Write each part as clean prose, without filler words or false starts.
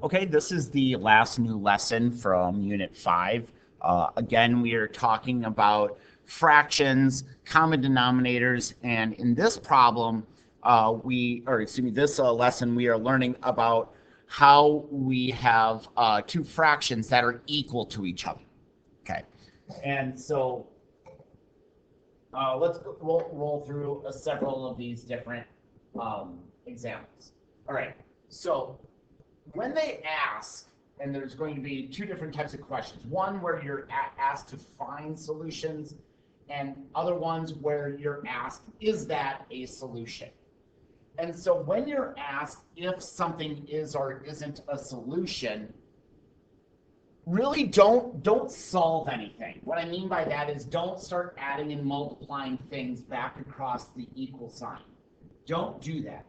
Okay, this is the last new lesson from Unit 5. Again, we are talking about fractions, common denominators, and in this problem, this lesson, we are learning about how we have two fractions that are equal to each other. Okay, and so let's roll through several of these different examples. All right, so when they ask, and there's going to be two different types of questions. One where you're asked to find solutions, and other ones where you're asked, is that a solution? And so when you're asked if something is or isn't a solution, really don't solve anything. What I mean by that is don't start adding and multiplying things back across the equal sign. Don't do that.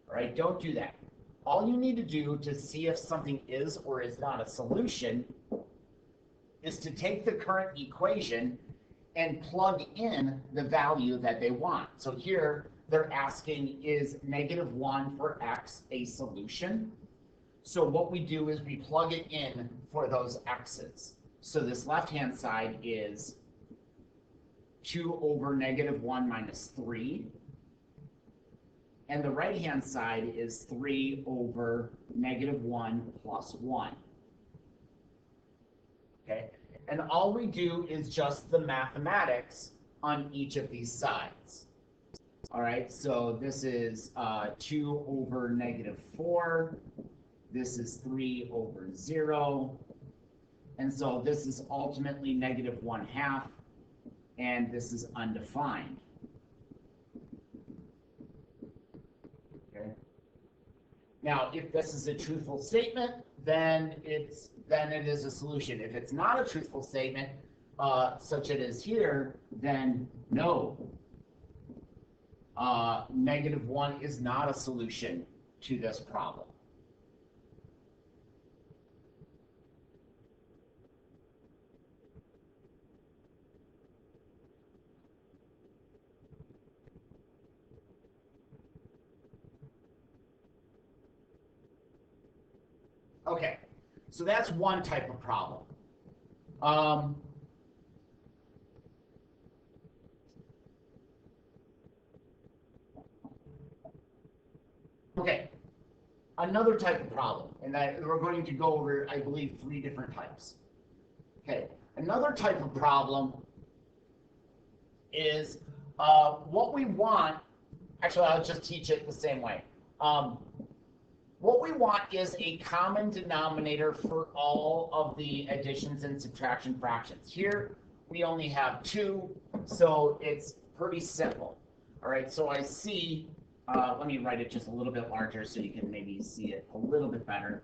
All right, don't do that. All you need to do to see if something is or is not a solution is to take the current equation and plug in the value that they want. So here they're asking, is -1 for x a solution? So what we do is we plug it in for those x's. So this left-hand side is 2 over -1 minus 3. And the right-hand side is 3 over -1 plus 1. Okay? And all we do is just the mathematics on each of these sides. All right, so this is 2 over -4. This is 3 over 0. And so this is ultimately -1/2. And this is undefined. Now, if this is a truthful statement, then it is a solution. If it's not a truthful statement, such as it is here, then no. -1 is not a solution to this problem. Okay, so that's one type of problem. Okay, another type of problem, and we're going to go over, I believe, 3 different types. Okay, another type of problem is what we want. Actually, I'll just teach it the same way. What we want is a common denominator for all of the additions and subtraction fractions. Here, we only have 2, so it's pretty simple. All right, so I see, let me write it just a little bit larger so you can maybe see it a little bit better.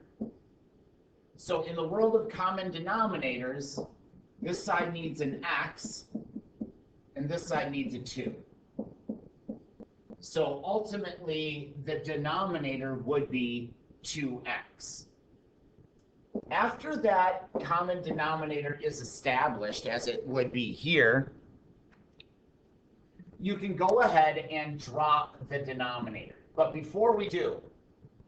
So in the world of common denominators, this side needs an x, and this side needs a 2. So ultimately, the denominator would be 2x. After that common denominator is established, as it would be here, you can go ahead and drop the denominator. But before we drop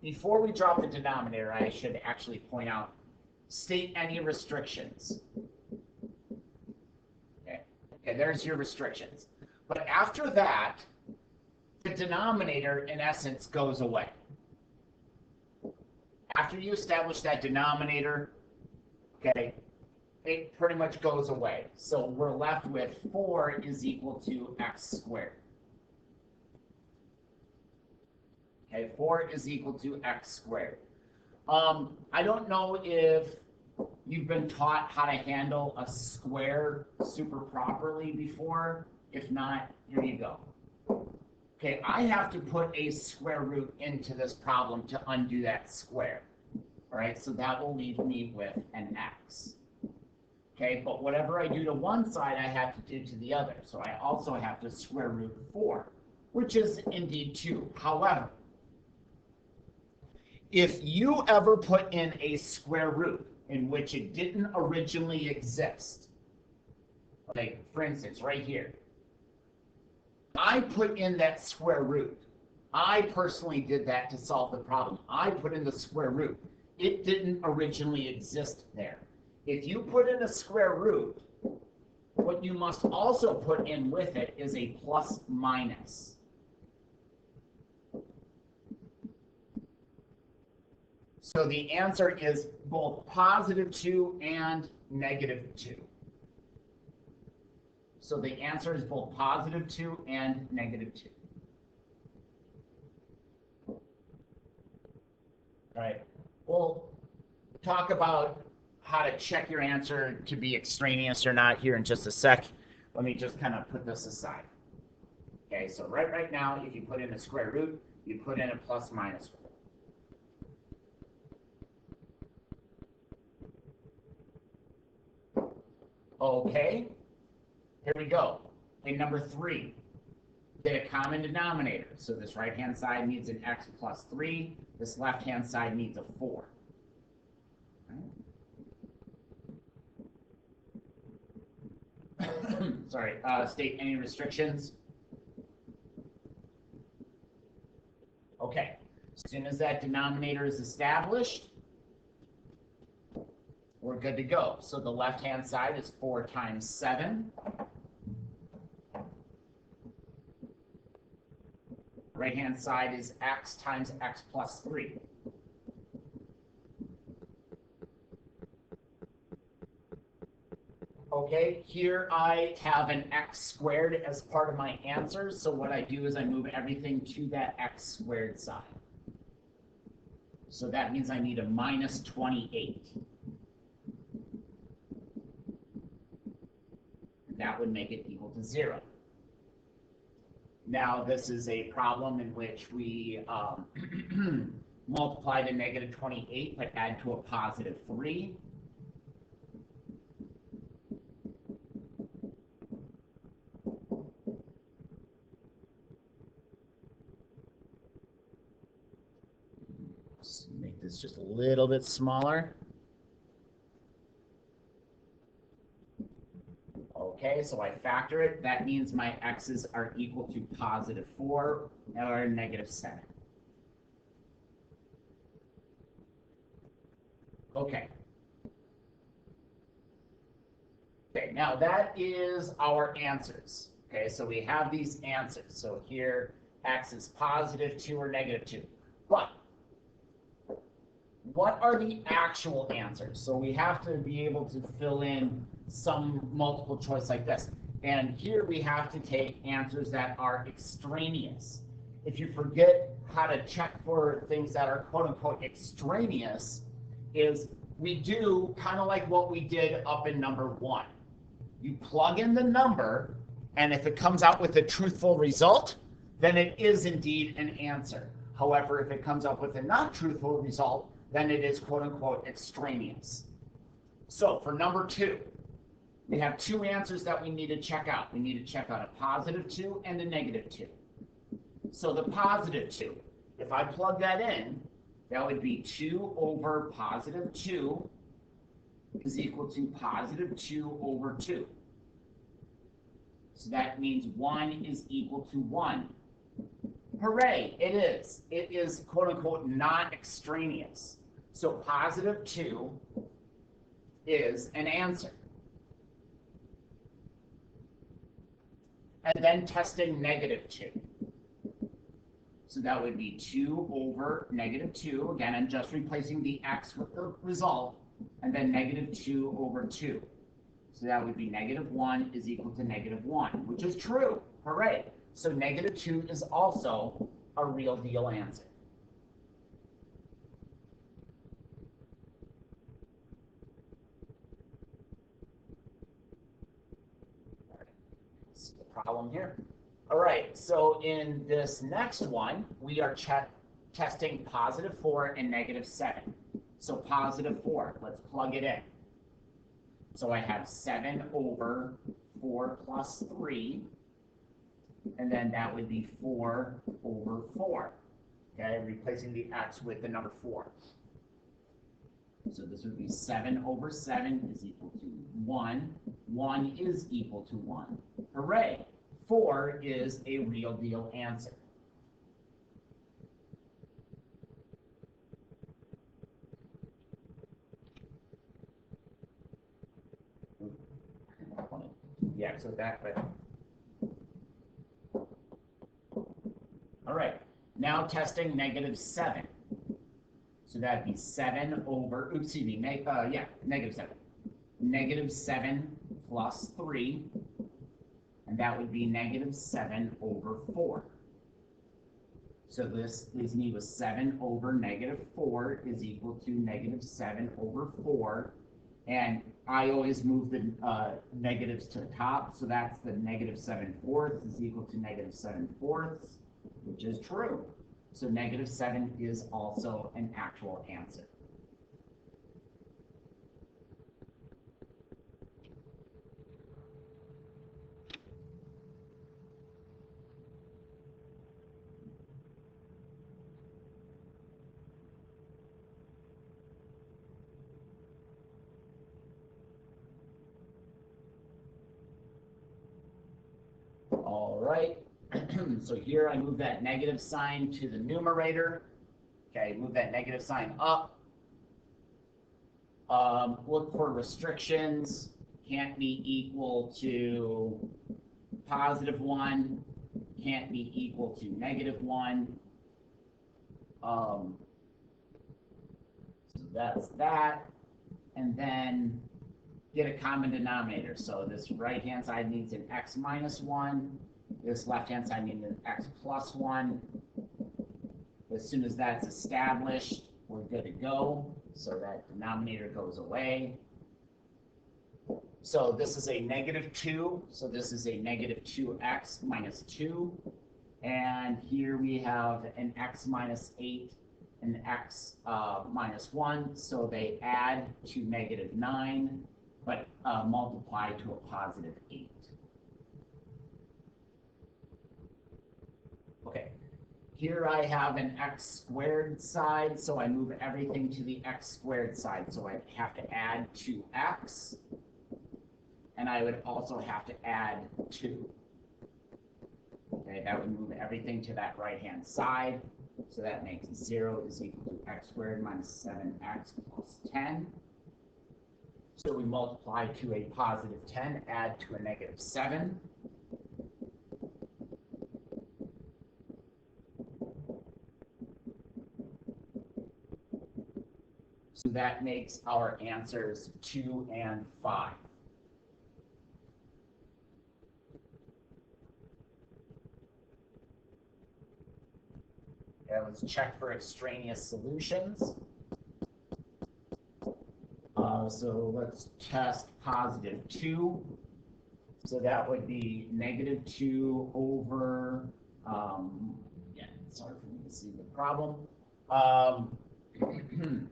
the denominator, I should actually point out, state any restrictions. Okay, there's your restrictions. But after that, the denominator, in essence, goes away. After you establish that denominator, okay, it pretty much goes away. So we're left with 4 is equal to x squared. Okay, 4 is equal to x squared. I don't know if you've been taught how to handle a square super properly before. If not, here you go. Okay, I have to put a square root into this problem to undo that square. All right, so that will leave me with an x. Okay, but whatever I do to one side, I have to do to the other. So I also have to square root 4, which is indeed 2. However, if you ever put in a square root in which it didn't originally exist, like for instance, right here, I put in that square root. I personally did that to solve the problem. I put in the square root. it didn't originally exist there. If you put in a square root, what you must also put in with it is a plus minus. So the answer is both positive 2 and negative 2. So the answer is both positive 2 and negative 2. All right. We'll talk about how to check your answer to be extraneous or not here in just a sec. Let me just kind of put this aside. Okay, so right now, if you put in a square root, you put in a plus minus. Okay, here we go. In number 3, get a common denominator. So this right-hand side needs an x plus 3. This left-hand side needs a 4. Sorry, state any restrictions. Okay, as soon as that denominator is established, we're good to go. So the left-hand side is 4 times 7. Right-hand side is x times x plus 3. Okay, here I have an x squared as part of my answer, so what I do is I move everything to that x squared side. So that means I need a minus 28. That would make it equal to 0. Now this is a problem in which we multiply the negative 28 but add to a positive 3. Let's make this just a little bit smaller. Okay, so I factor it. That means my x's are equal to positive 4 or negative 7. Okay. Okay, now that is our answers. Okay, so we have these answers. So here, x is positive 2 or negative 2. But what are the actual answers? So we have to be able to fill in some multiple choice like this. And here we have to take answers that are extraneous. If you forget how to check for things that are quote unquote extraneous, is we do kind of like what we did up in number 1. You plug in the number, and if it comes out with a truthful result, then it is indeed an answer. However, if it comes up with a not truthful result, then it is quote unquote extraneous. So for number 2, we have 2 answers that we need to check out. We need to check out a positive 2 and a negative 2. So the positive 2, if I plug that in, that would be 2 over positive 2 is equal to positive 2 over 2. So that means 1 is equal to 1. Hooray, it is. It is quote unquote not extraneous. So positive 2 is an answer. And then testing negative 2. So that would be 2 over negative 2. Again, I'm just replacing the x with the result. And then negative 2 over 2. So that would be negative 1 is equal to negative 1, which is true. Hooray. So negative 2 is also a real deal answer. That's the problem here. All right, so in this next one, we are testing positive 4 and negative 7. So positive 4, let's plug it in. So I have 7 over 4 plus 3. And then that would be 4 over 4. Okay, replacing the x with the number 4. So this would be 7 over 7 is equal to 1. 1 is equal to 1. Hooray! 4 is a real deal answer. x with that, but. All right, now testing -7. So that'd be 7 over, oops, excuse me, -7. -7 plus 3, and that would be -7 over 4. So this leaves me with 7 over -4 is equal to -7 over 4. And I always move the negatives to the top, so that's the -7/4 is equal to -7/4, which is true. So -7 is also an actual answer. All right, so here I move that negative sign to the numerator. Okay, move that negative sign up. Look for restrictions. Can't be equal to +1. Can't be equal to -1. So that's that. And then get a common denominator. So this right-hand side needs an x minus 1. This left-hand side needs an x plus 1. As soon as that's established, we're good to go. So that denominator goes away. So this is a -2. So this is a -2x minus 2. And here we have an x minus 8 and x minus 1. So they add to -9. But multiply to a +8. Okay, here I have an x squared side, so I move everything to the x squared side. So I have to add 2x, and I would also have to add 2. Okay, that would move everything to that right-hand side. So that makes 0 is equal to x squared minus 7x plus 10. So we multiply to a +10, add to a -7. So that makes our answers 2 and 5. Okay, let's check for extraneous solutions. So let's test +2. So that would be -2 over, yeah, sorry for me to see the problem. +2.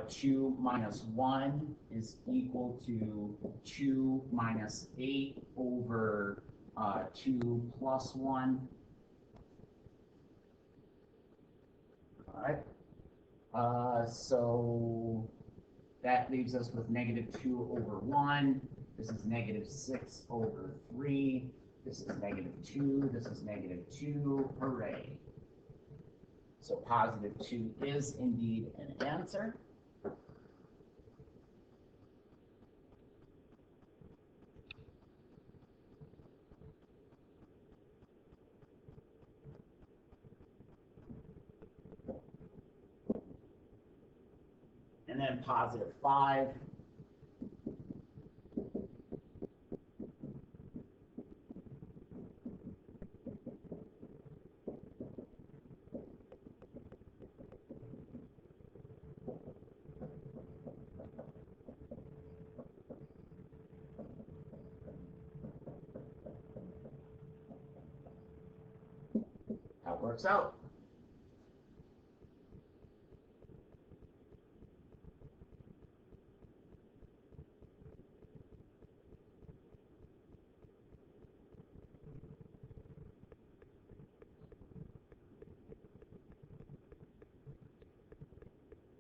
2 minus 1 is equal to 2 minus 8 over 2 plus 1. All right. So that leaves us with -2 over 1. This is -6 over 3. This is -2. This is -2. Hooray. So +2 is indeed an answer. And then +5. How it works out.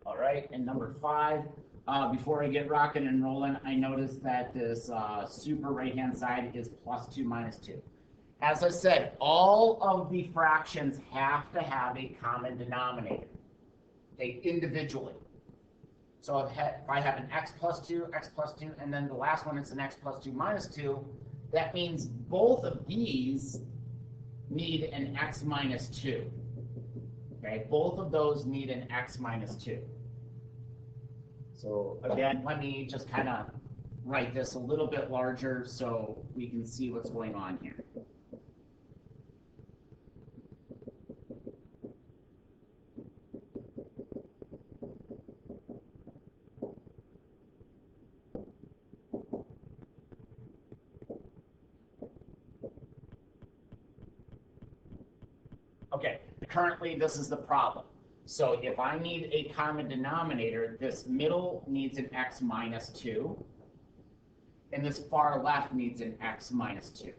All right, and number 5, before I get rocking and rolling, I noticed that this super right-hand side is +2 minus 2. As I said, all of the fractions have to have a common denominator, they individually. So if I have an x plus 2, and then the last one is an x plus 2 minus 2, that means both of these need an x minus 2. Okay, both of those need an x minus 2. So again, let me just kind of write this a little bit larger so we can see what's going on here. Okay, currently this is the problem. So if I need a common denominator, this middle needs an x minus 2, and this far left needs an x minus 2.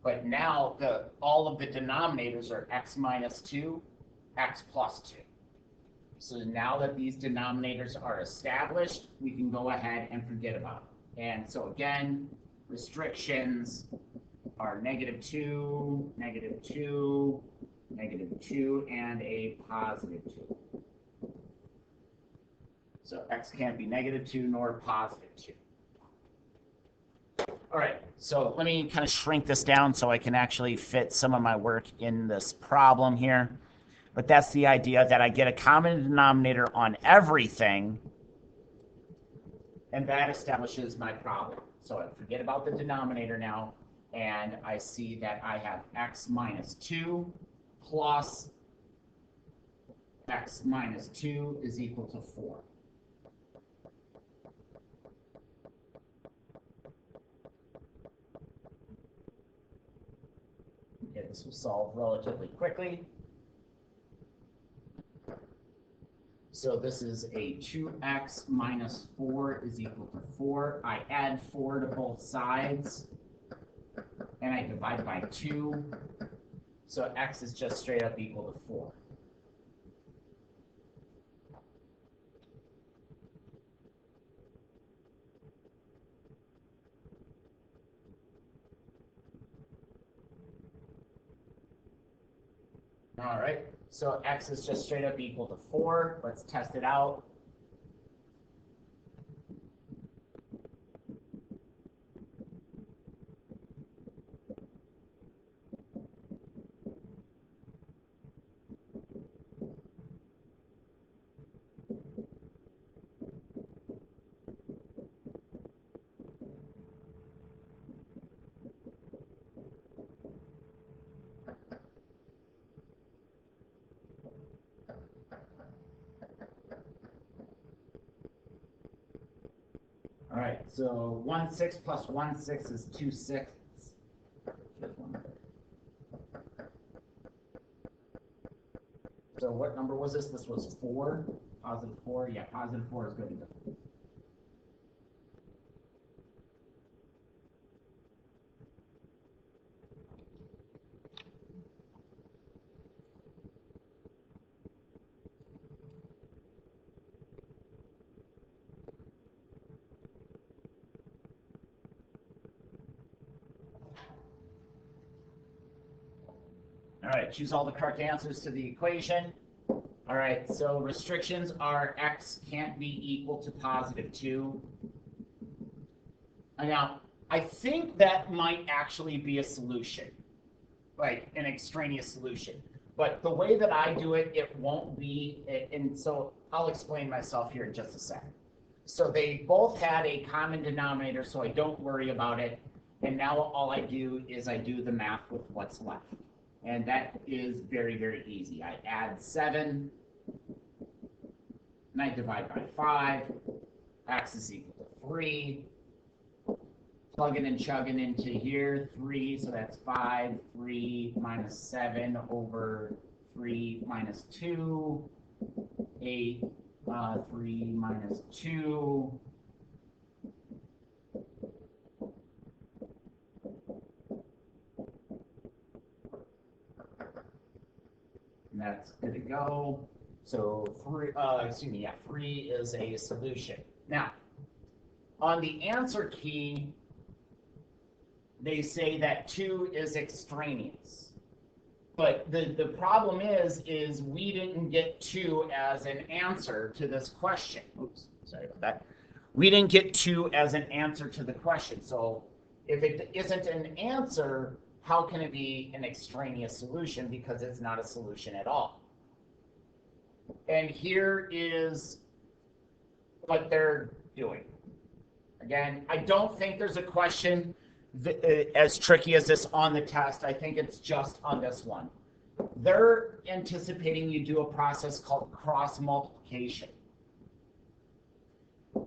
But now all of the denominators are x minus 2, x plus 2. So now that these denominators are established, we can go ahead and forget about them. And so again, restrictions are -2, -2, -2, and a positive 2. So x can't be -2 nor positive 2. All right, so let me kind of shrink this down so I can actually fit some of my work in this problem here. But that's the idea, that I get a common denominator on everything, and that establishes my problem. So I forget about the denominator now, and I see that I have x minus 2 plus x minus 2 is equal to 4. Okay, this will solve relatively quickly. So this is a 2x minus 4 is equal to 4. I add 4 to both sides, and I divide by 2. So x is just straight up equal to 4. All right, so x is just straight up equal to 4. Let's test it out. All right, so 1/6 plus 1/6 is 2/6. So what number was this? This was 4, positive 4. Yeah, positive 4 is good enough. All right, choose all the correct answers to the equation. All right, so restrictions are x can't be equal to positive 2. Now, I think that might actually be a solution, like an extraneous solution. But the way that I do it, it won't be, and so I'll explain myself here in just a second. So they both had a common denominator, so I don't worry about it. And now all I do is I do the math with what's left. And that is very, very easy. I add 7, and I divide by 5. X is equal to 3. Plugging and chugging into here, 3, so that's 5. 3 minus 7 over 3 minus 2. 8, 3 minus 2. And that's good to go. So 3 is a solution. Now, on the answer key, they say that 2 is extraneous. But the problem is we didn't get 2 as an answer to this question. Oops, sorry about that. We didn't get 2 as an answer to the question. So if it isn't an answer, how can it be an extraneous solution? Because it's not a solution at all. And here is what they're doing. Again, I don't think there's a question as tricky as this on the test. I think it's just on this one. They're anticipating you do a process called cross multiplication.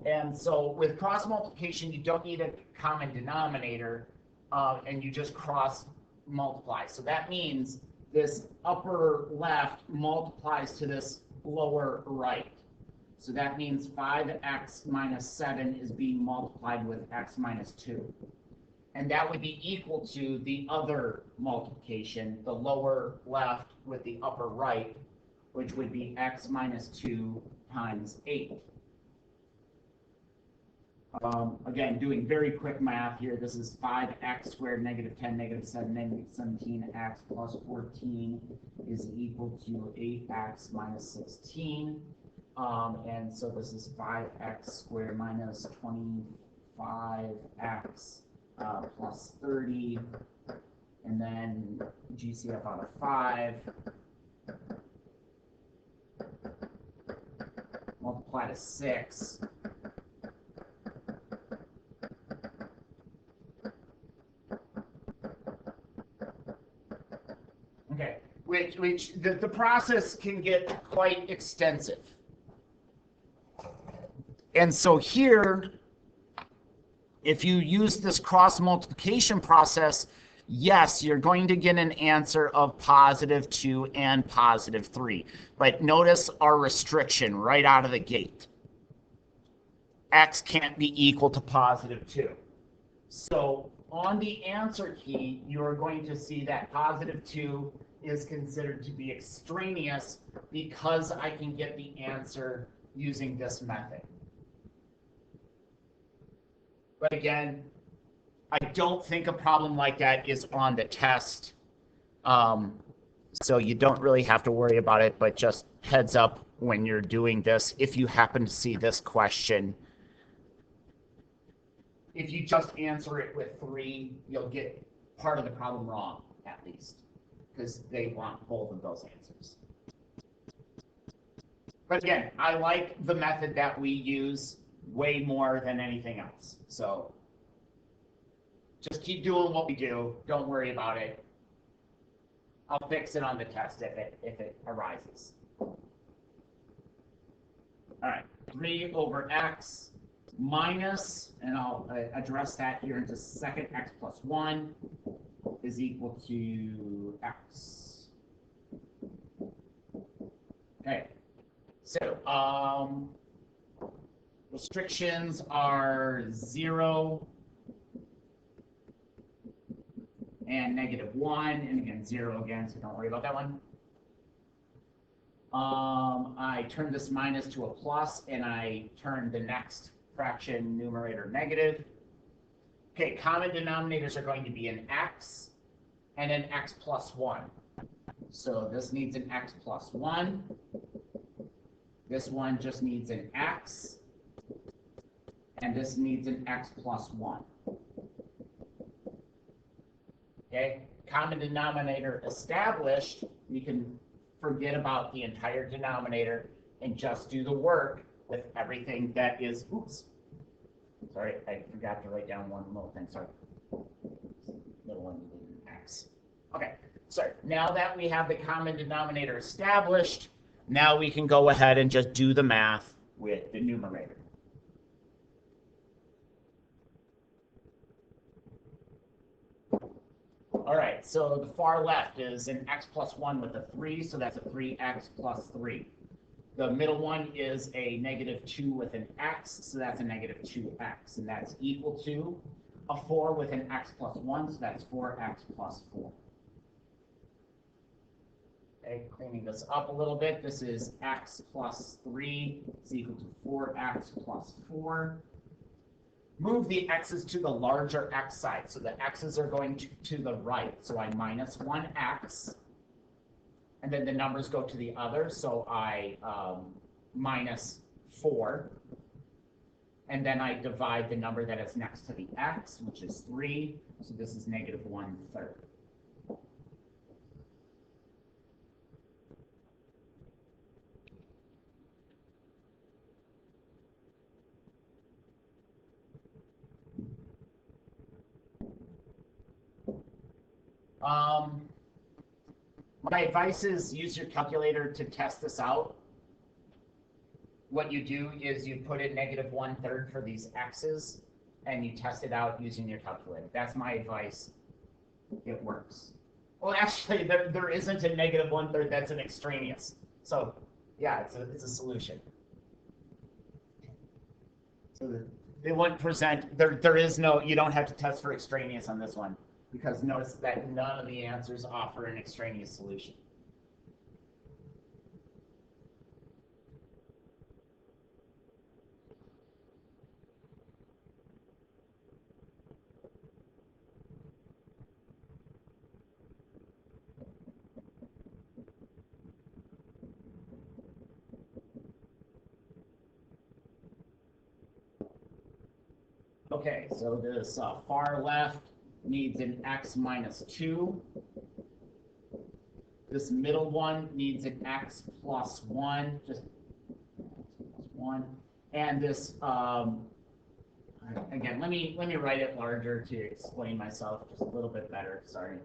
And so with cross multiplication, you don't need a common denominator, and you just cross multiply. So that means this upper left multiplies to this lower right. So that means 5x minus 7 is being multiplied with x minus 2. And that would be equal to the other multiplication, the lower left with the upper right, which would be x minus 2 times 8. Again, doing very quick math here, this is 5x squared negative 10 negative 7 negative 17x plus 14 is equal to 8x minus 16. And so this is 5x squared minus 25x plus 30, and then GCF out of 5, multiply to 6, okay, which the process can get quite extensive. And so here, if you use this cross multiplication process, yes, you're going to get an answer of positive 2 and positive 3. But notice our restriction right out of the gate. X can't be equal to positive 2. So on the answer key, you're going to see that positive 2 is considered to be extraneous because I can get the answer using this method. But again, I don't think a problem like that is on the test. So you don't really have to worry about it, but just heads up when you're doing this, if you happen to see this question. If you just answer it with 3, you'll get part of the problem wrong, at least, because they want both of those answers. But again, I like the method that we use way more than anything else. So just keep doing what we do. Don't worry about it. I'll fix it on the test if it arises. All right, 3 over x minus, and I'll address that here in just a second, x plus 1 is equal to x. Okay, so restrictions are 0 and negative 1, and again 0 again, so don't worry about that one. I turn this minus to a plus, and I turn the next fraction numerator negative. Okay, common denominators are going to be an x and an x plus 1. So this needs an x plus 1. This one just needs an x. And this needs an x plus 1. Okay, common denominator established, you can forget about the entire denominator and just do the work with everything that is, oops, sorry, I forgot to write down one little thing, sorry. Little one, x. Okay, so now that we have the common denominator established, now we can go ahead and just do the math with the numerator. All right, so the far left is an x plus 1 with a 3, so that's a 3x plus 3. The middle one is a negative 2 with an x, so that's a negative 2x, and that's equal to a 4 with an x plus 1, so that's 4x plus 4. Okay, cleaning this up a little bit, this is x plus 3 is equal to 4x plus 4. Move the x's to the larger x side, so the x's are going to the right. So I minus 1x, and then the numbers go to the other, so I minus 4, and then I divide the number that is next to the x, which is 3, so this is negative 1/3. My advice is use your calculator to test this out. What you do is you put in negative 1/3 for these x's, and you test it out using your calculator. That's my advice. It works. Well, actually, there isn't a negative 1/3. That's an extraneous. So, yeah, it's a solution. So they wouldn't present. There is no. You don't have to test for extraneous on this one, because notice that none of the answers offer an extraneous solution. Okay, so this far left needs an x minus 2. This middle one needs an x plus 1, just plus 1. And this, again, let me write it larger to explain myself just a little bit better. Sorry.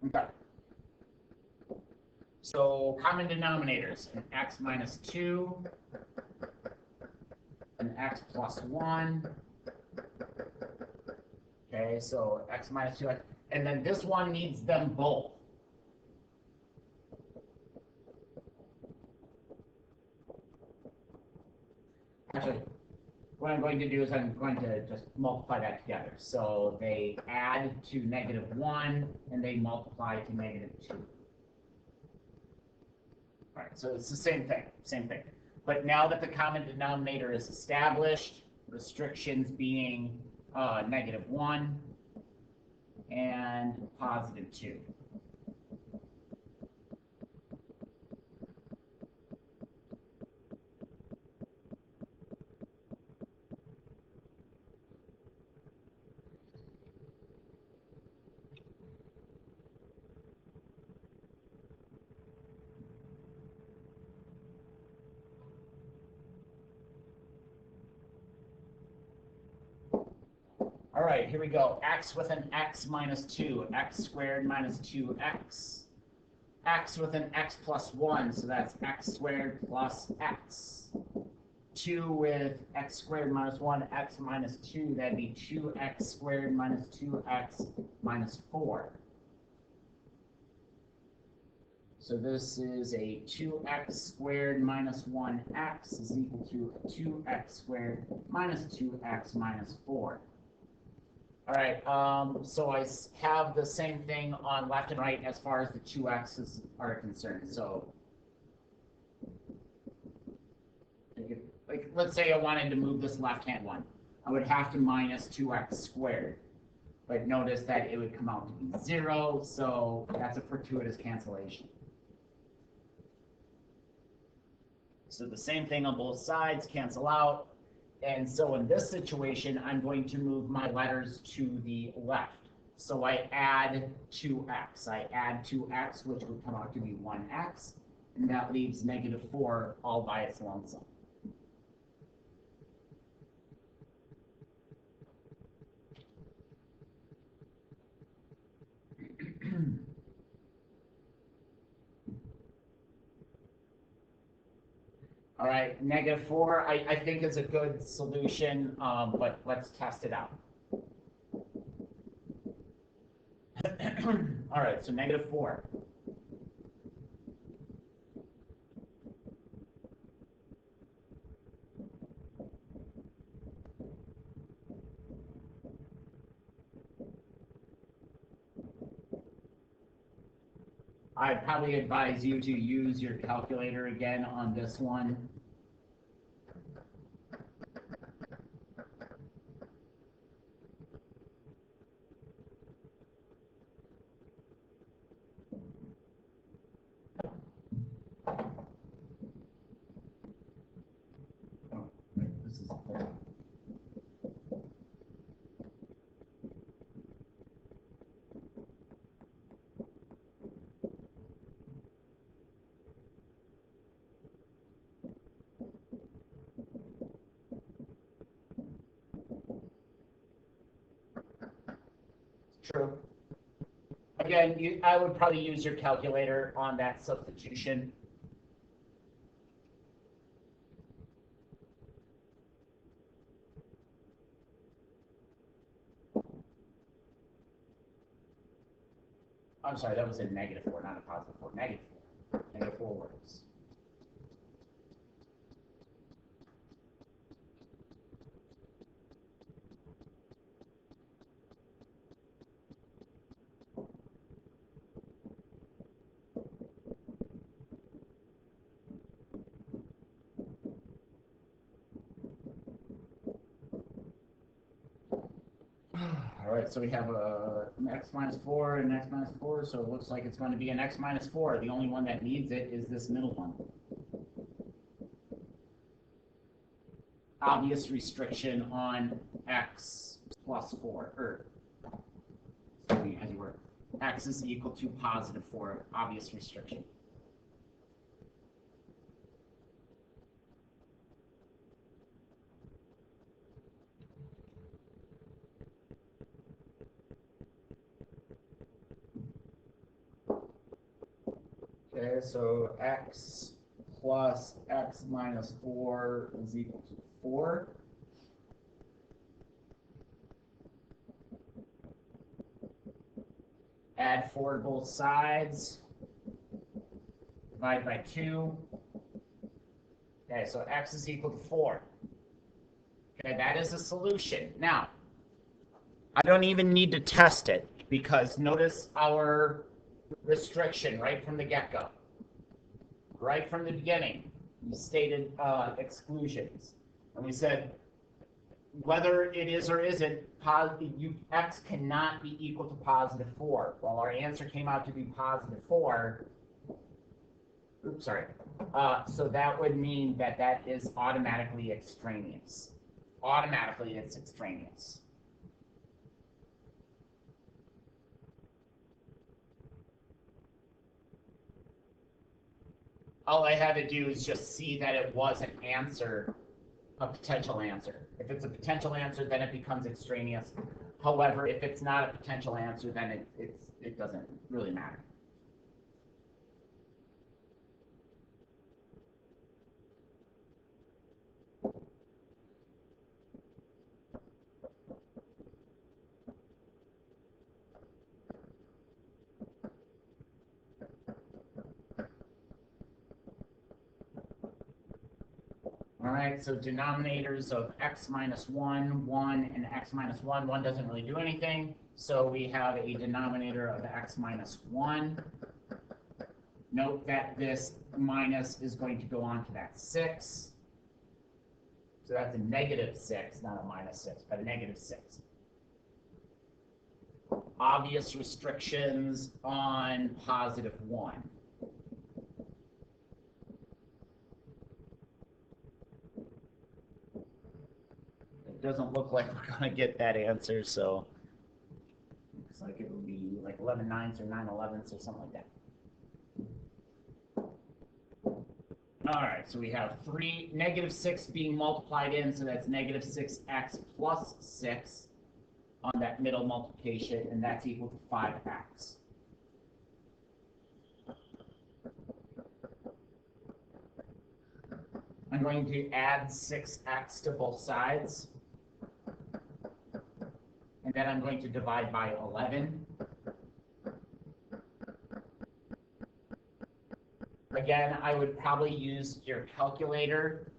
Okay. So common denominators, an x minus 2, an x plus 1. Okay, so x minus 2, and then this one needs them both. Actually, what I'm going to do is I'm going to just multiply that together. So they add to negative 1, and they multiply to negative 2. All right, so it's the same thing. But now that the common denominator is established, restrictions being negative 1 and positive 2. All right, here we go. X with an x minus 2, x squared minus 2x. X with an x plus 1, so that's x squared plus x. 2 with x squared minus 1, x minus 2, that'd be 2x squared minus 2x minus 4. So this is a 2x squared minus 1x is equal to 2x squared minus 2x minus 4. All right, so I have the same thing on left and right as far as the 2x's are concerned. So, like, let's say I wanted to move this left-hand one. I would have to minus 2x squared. But notice that it would come out to be 0, so that's a fortuitous cancellation. So the same thing on both sides, cancel out. And so in this situation, I'm going to move my letters to the left. So I add 2x. I add 2x, which would come out to be 1x. And that leaves negative 4 all by its lonesome. All right, negative 4, I think is a good solution, but let's test it out. All right, so negative 4. I'd probably advise you to use your calculator again on this one. Oh, this is true. Again, I would probably use your calculator on that substitution. I'm sorry, that was a -4, not a +4. -4. -4 works. All right, so we have an x minus 4 and an x minus 4, so it looks like it's going to be an x minus 4. The only one that needs it is this middle one. Obvious restriction on x plus 4, or as you were, x is equal to +4, obvious restriction. Okay, so x plus x minus 4 is equal to 4. Add 4 to both sides. Divide by 2. Okay, so x is equal to 4. Okay, that is a solution. Now, I don't even need to test it because notice our restriction right from the get-go. Right from the beginning, we stated exclusions. And we said whether it is or isn't, x cannot be equal to +4. Well, our answer came out to be +4. Oops, sorry. So that would mean that that is automatically extraneous. Automatically, it's extraneous. All I had to do is just see that it was an answer, a potential answer. If it's a potential answer, then it becomes extraneous. However, if it's not a potential answer, then it doesn't really matter. All right, so denominators of x minus 1, 1, and x minus 1. 1 doesn't really do anything, so we have a denominator of x minus 1. Note that this minus is going to go on to that 6. So that's a -6, not a -6, but a -6. Obvious restrictions on +1. It doesn't look like we're going to get that answer, so looks like it would be like 11/9 or 9/11 or something like that. All right, so we have -6 being multiplied in, so that's -6x plus 6 on that middle multiplication, and that's equal to 5x. I'm going to add 6x to both sides, and then I'm going to divide by 11. Again, I would probably use your calculator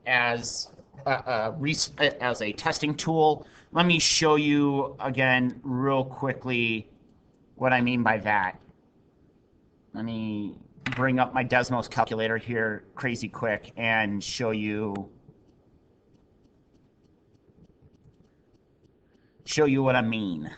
as a testing tool. Let me show you again real quickly what I mean by that. Let me bring up my Desmos calculator here crazy quick and show you what I mean.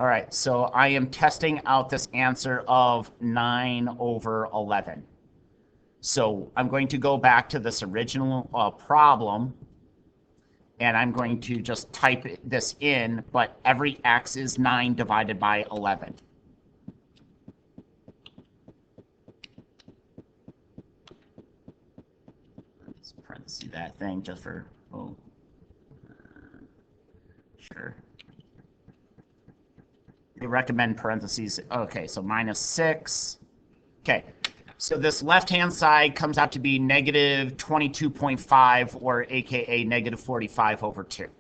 All right, so I am testing out this answer of 9/11. So I'm going to go back to this original problem, and I'm going to just type this in, but every x is 9 divided by 11. Let's parentheses that thing just for, sure. They recommend parentheses. Okay, so -6. Okay, so this left-hand side comes out to be negative 22.5, or AKA negative 45/2.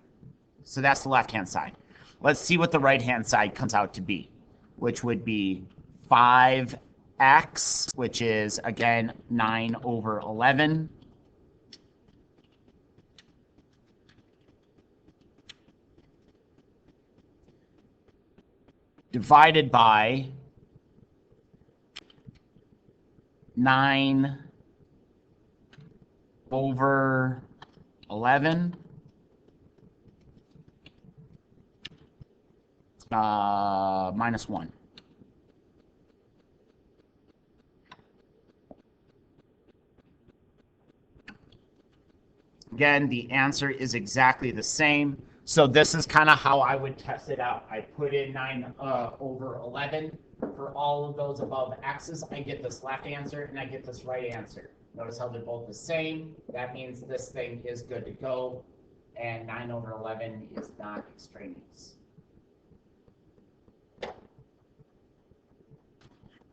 So that's the left-hand side. Let's see what the right-hand side comes out to be, which would be 5x, which is, again, 9/11. Divided by 9/11 -1. Again, the answer is exactly the same. So this is kind of how I would test it out. I put in 9/11. For all of those above x's, I get this left answer and I get this right answer. Notice how they're both the same. That means this thing is good to go, and 9/11 is not extraneous.